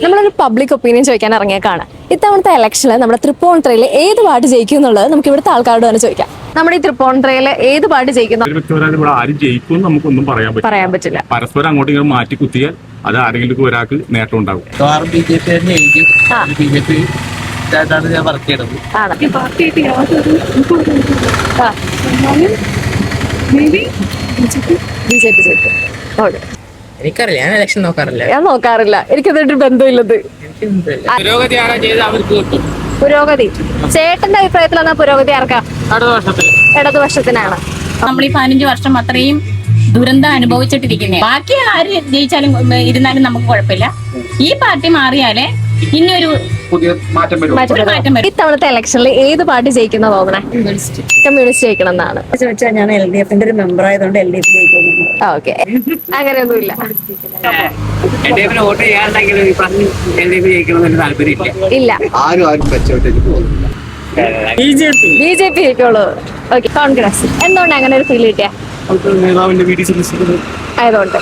നമ്മളൊരു public opinion ചോദിക്കാൻ ഇറങ്ങിയേക്കാണ്. ഇത്തവണത്തെ ഇലക്ഷനിൽ നമ്മുടെ തൃപ്പൂണിത്തുറയിൽ ഏത് പാർട്ടി ജയിക്കും എന്നുള്ളത് നമുക്ക് ഇവിടുത്തെ ആൾക്കാരോട് തന്നെ ചോദിക്കാം. നമ്മുടെ ഈ തൃപ്പൂണിത്തുറയിൽ ഏത് പാർട്ടി ജയിക്കുന്നു ഇവിടെ ആരും ജയിക്കും നമുക്കൊന്നും പറയാൻ പറ്റില്ല. പരസ്പരം അങ്ങോട്ടും ഇങ്ങോട്ടും മാറ്റി കുത്തിയാൽ അത് ആരെങ്കിലും ഒരാൾക്ക് നേട്ടം ഉണ്ടാവും. ഞാൻ വർക്ക് ചെയ്യണത് BJP ജയിക്കും. ഓക്കെ, എനിക്കറിയില്ല, ഞാൻ ഇലക്ഷൻ നോക്കാറില്ല. ഞാൻ നോക്കാറില്ല, എനിക്കതൊരു ബന്ധമില്ലത്. പുരോഗതി ചേട്ടന്റെ അഭിപ്രായത്തിൽ പുരോഗതി ആർക്കാ? ഇടതുപക്ഷത്തിനാണ്. നമ്മൾ ഈ 15 വർഷം അത്രയും ദുരന്തം അനുഭവിച്ചിട്ടിരിക്കുന്നേ. ബാക്കി ആര് ജയിച്ചാലും ഇരുന്നാലും നമുക്ക് കുഴപ്പമില്ല. ഈ പാർട്ടി മാറിയാലേ ഇനിയൊരു മാറ്റം വരും. ഇത്തവണത്തെ ഇലക്ഷനിൽ ഏത് പാർട്ടി ജയിക്കുന്ന തോന്നണേ? കമ്മ്യൂണിസ്റ്റ് ജയിക്കണം എന്നാണ്. ചോദിച്ചാൽ ഞാൻ LDF ന്റെ ഒരു മെമ്പർ ആയതുകൊണ്ട് LDF ജയിക്കുന്നു. ഓക്കെ, അങ്ങനെയൊന്നുമില്ല. വോട്ട് ചെയ്യാറുണ്ടെങ്കിലും താല്പര്യമില്ല. ഇല്ല, BJP ജയിക്കുള്ളൂ. ഓക്കെ, കോൺഗ്രസ്. എന്തുകൊണ്ട് അങ്ങനെ ഒരു ഫീൽ കിട്ടിയ? ആയതുകൊണ്ട്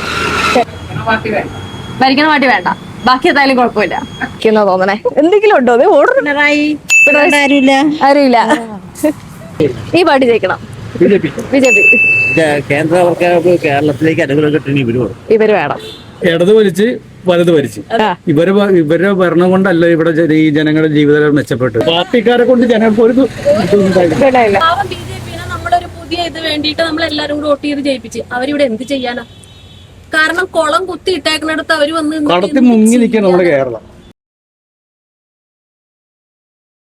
ഭരിക്കുന്ന പാർട്ടി വേണ്ട, ബാക്കി എന്തായാലും കുഴപ്പമില്ല തോന്നണേ. എന്തെങ്കിലും ഉണ്ടോ? ആരുമില്ല. ഈ പാർട്ടി ജയിക്കണം. BJP കേന്ദ്ര സർക്കാർ കേരളത്തിലേക്ക് അനുകൂലം കിട്ടുന്ന ഇവര് വേണം. ഇടത് വലിച്ച് വലത് വലിച്ച് ഇവരുടെ ഭരണം കൊണ്ടല്ല ഇവിടെ ഈ ജനങ്ങളുടെ ജീവിതം മെച്ചപ്പെട്ടു. പാർട്ടിക്കാരെ കൊണ്ട് ജനങ്ങൾക്ക് ഒരു നമ്മളൊരു പുതിയ ഇത് വേണ്ടിയിട്ട് നമ്മൾ എല്ലാരും കൂടെ വോട്ട് ചെയ്ത് ജയിപ്പിച്ച് അവരിവിടെ എന്ത് ചെയ്യാനാ? കാരണം കുളം കുത്തി ഇട്ടേക്കുന്നിടത്ത് അവര് വന്ന് കടത്തി മുങ്ങി നിൽക്കാൻ നമ്മുടെ കേരളം.